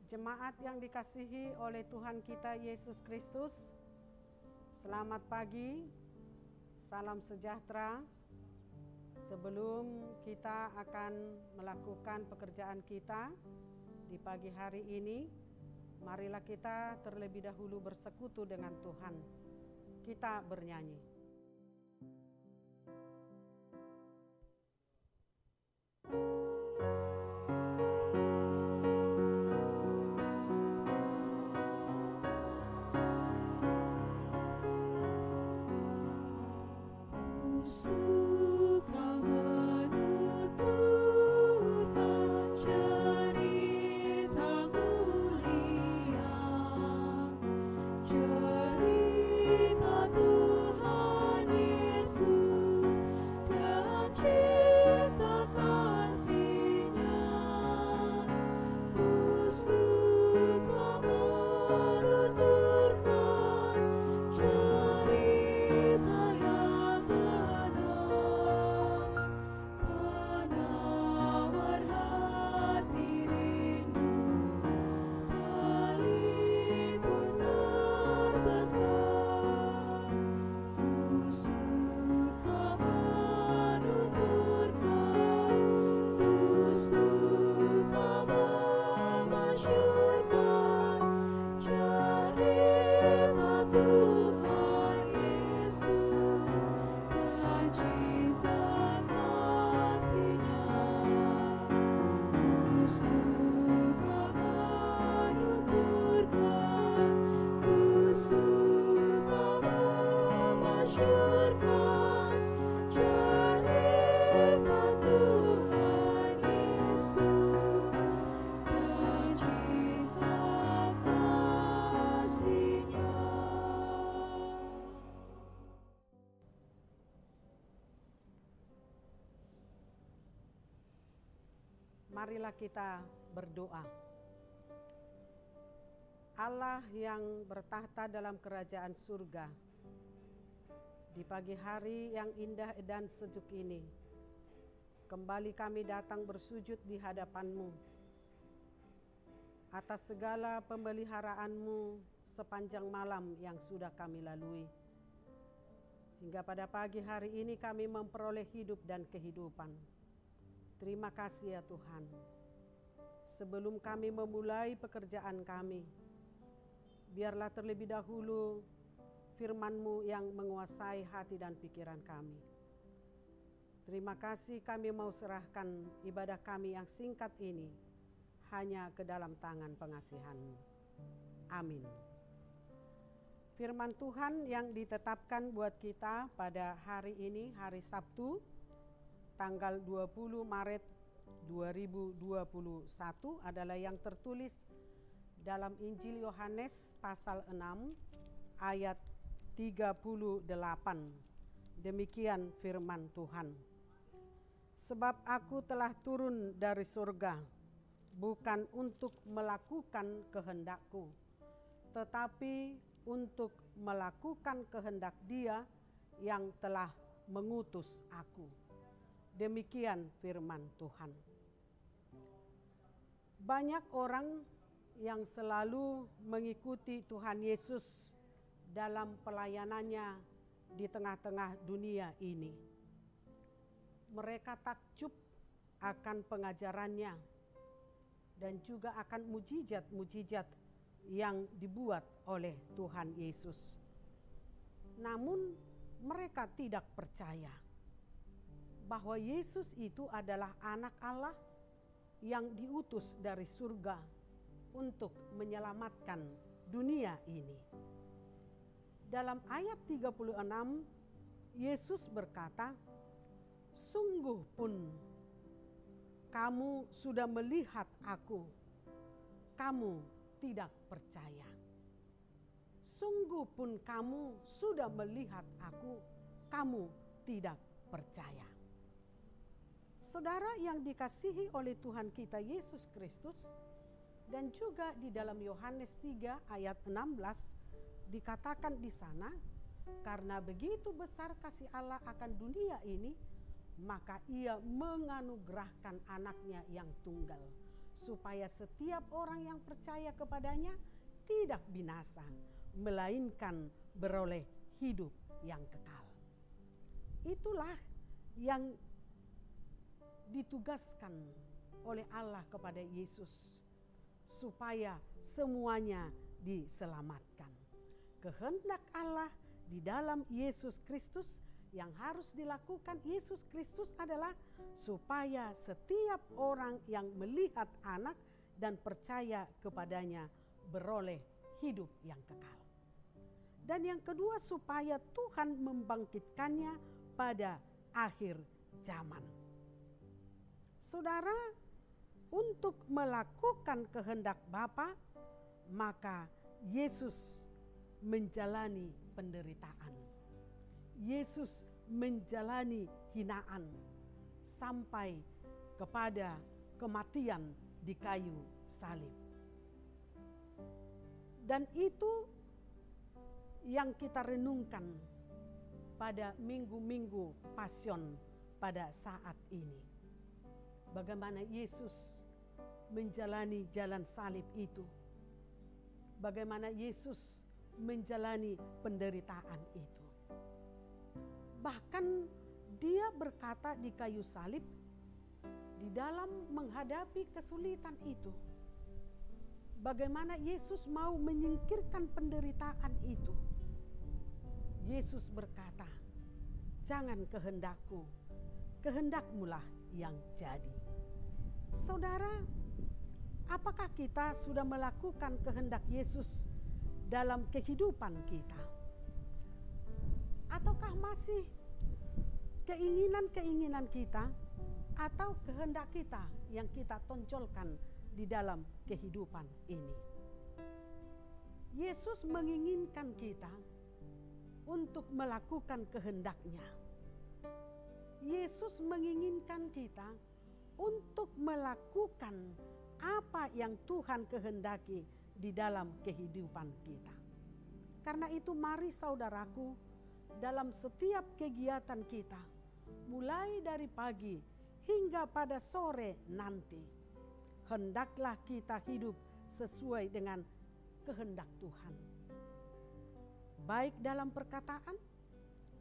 Jemaat yang dikasihi oleh Tuhan kita Yesus Kristus, selamat pagi, salam sejahtera. Sebelum kita akan melakukan pekerjaan kita di pagi hari ini, marilah kita terlebih dahulu bersekutu dengan Tuhan. Kita bernyanyi. Marilah kita berdoa. Allah yang bertahta dalam kerajaan surga, di pagi hari yang indah dan sejuk ini, kembali kami datang bersujud di hadapan-Mu atas segala pemeliharaan-Mu sepanjang malam yang sudah kami lalui. Hingga pada pagi hari ini kami memperoleh hidup dan kehidupan. Terima kasih ya Tuhan. Sebelum kami memulai pekerjaan kami, biarlah terlebih dahulu firman-Mu yang menguasai hati dan pikiran kami. Terima kasih, kami mau serahkan ibadah kami yang singkat ini hanya ke dalam tangan pengasihan-Mu. Amin. Firman Tuhan yang ditetapkan buat kita pada hari ini, hari Sabtu, tanggal 20 Maret 2021 adalah yang tertulis dalam Injil Yohanes pasal 6 ayat 38. Demikian firman Tuhan. Sebab aku telah turun dari surga, bukan untuk melakukan kehendak-Ku, tetapi untuk melakukan kehendak Dia yang telah mengutus aku. Demikian firman Tuhan. Banyak orang yang selalu mengikuti Tuhan Yesus dalam pelayanannya di tengah-tengah dunia ini. Mereka takjub akan pengajarannya dan juga akan mujizat-mujizat yang dibuat oleh Tuhan Yesus. Namun mereka tidak percaya bahwa Yesus itu adalah anak Allah yang diutus dari surga untuk menyelamatkan dunia ini. Dalam ayat 36, Yesus berkata, "Sungguh pun kamu sudah melihat aku, kamu tidak percaya. Sungguh pun kamu sudah melihat aku, kamu tidak percaya." Saudara yang dikasihi oleh Tuhan kita Yesus Kristus, dan juga di dalam Yohanes 3 ayat 16 dikatakan di sana, karena begitu besar kasih Allah akan dunia ini, maka Ia menganugerahkan anaknya yang tunggal, supaya setiap orang yang percaya kepadanya tidak binasa, melainkan beroleh hidup yang kekal. Itulah yang ditugaskan oleh Allah kepada Yesus, supaya semuanya diselamatkan. Kehendak Allah di dalam Yesus Kristus yang harus dilakukan Yesus Kristus adalah supaya setiap orang yang melihat Anak dan percaya kepadanya beroleh hidup yang kekal. Dan yang kedua, supaya Tuhan membangkitkannya pada akhir zaman. Saudara, untuk melakukan kehendak Bapa, maka Yesus menjalani penderitaan. Yesus menjalani hinaan sampai kepada kematian di kayu salib. Dan itu yang kita renungkan pada minggu-minggu Pasion pada saat ini. Bagaimana Yesus menjalani jalan salib itu. Bagaimana Yesus menjalani penderitaan itu. Bahkan dia berkata di kayu salib, di dalam menghadapi kesulitan itu, bagaimana Yesus mau menyingkirkan penderitaan itu. Yesus berkata, "Jangan kehendakku, kehendakmulah yang jadi." Saudara, apakah kita sudah melakukan kehendak Yesus dalam kehidupan kita? Ataukah masih keinginan-keinginan kita atau kehendak kita yang kita tonjolkan di dalam kehidupan ini? Yesus menginginkan kita untuk melakukan kehendak-Nya. Yesus menginginkan kita untuk melakukan apa yang Tuhan kehendaki di dalam kehidupan kita. Karena itu mari saudaraku, dalam setiap kegiatan kita, mulai dari pagi hingga pada sore nanti, hendaklah kita hidup sesuai dengan kehendak Tuhan. Baik dalam perkataan,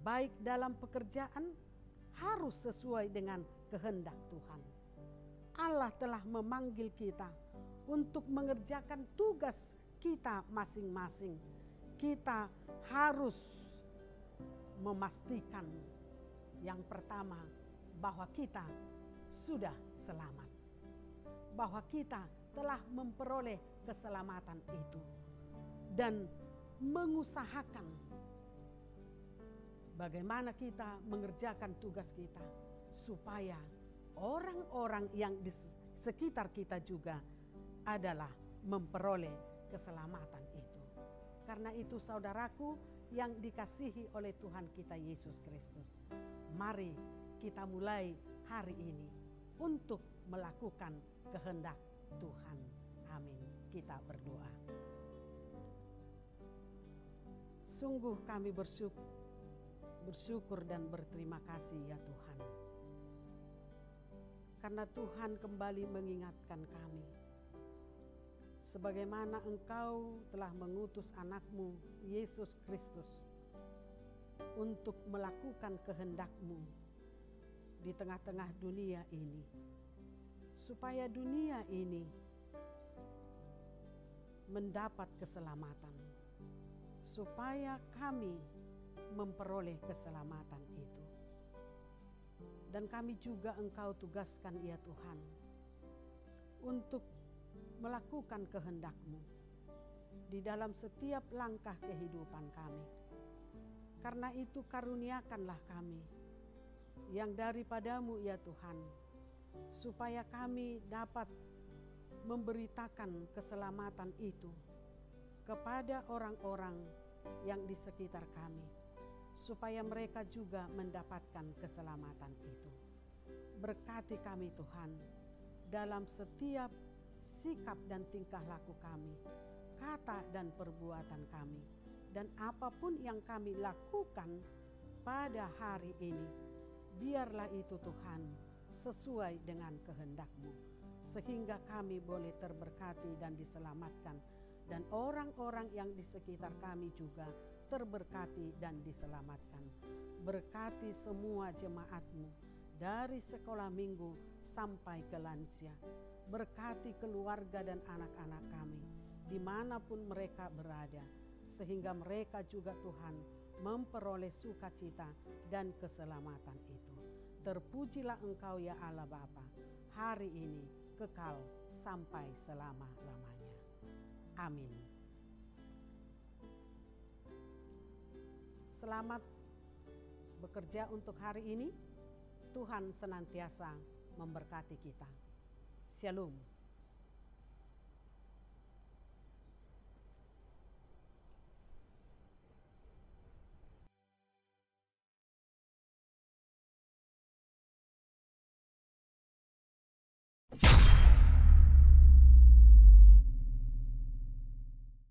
baik dalam pekerjaan, harus sesuai dengan kehendak Tuhan. Allah telah memanggil kita untuk mengerjakan tugas kita masing-masing. Kita harus memastikan yang pertama, bahwa kita sudah selamat. Bahwa kita telah memperoleh keselamatan itu. Dan mengusahakan bagaimana kita mengerjakan tugas kita, supaya orang-orang yang di sekitar kita juga adalah memperoleh keselamatan itu. Karena itu saudaraku yang dikasihi oleh Tuhan kita Yesus Kristus, mari kita mulai hari ini untuk melakukan kehendak Tuhan. Amin. Kita berdoa. Sungguh kami bersyukur dan berterima kasih ya Tuhan. Karena Tuhan kembali mengingatkan kami, sebagaimana Engkau telah mengutus anak-Mu Yesus Kristus untuk melakukan kehendak-Mu di tengah-tengah dunia ini, supaya dunia ini mendapat keselamatan, supaya kami memperoleh keselamatan itu. Dan kami juga Engkau tugaskan ya Tuhan untuk melakukan kehendak-Mu di dalam setiap langkah kehidupan kami. Karena itu karuniakanlah kami yang daripada-Mu ya Tuhan, supaya kami dapat memberitakan keselamatan itu kepada orang-orang yang di sekitar kami, supaya mereka juga mendapatkan keselamatan itu. Berkati kami Tuhan dalam setiap sikap dan tingkah laku kami, kata dan perbuatan kami, dan apapun yang kami lakukan pada hari ini, biarlah itu Tuhan sesuai dengan kehendak-Mu, sehingga kami boleh terberkati dan diselamatkan, dan orang-orang yang di sekitar kami juga terberkati dan diselamatkan. Berkati semua jemaat-Mu dari sekolah minggu sampai ke lansia. Berkati keluarga dan anak-anak kami dimanapun mereka berada, sehingga mereka juga Tuhan memperoleh sukacita dan keselamatan itu. Terpujilah Engkau ya Allah Bapa, hari ini kekal sampai selama-lamanya. Amin. Selamat bekerja untuk hari ini. Tuhan senantiasa memberkati kita. Shalom.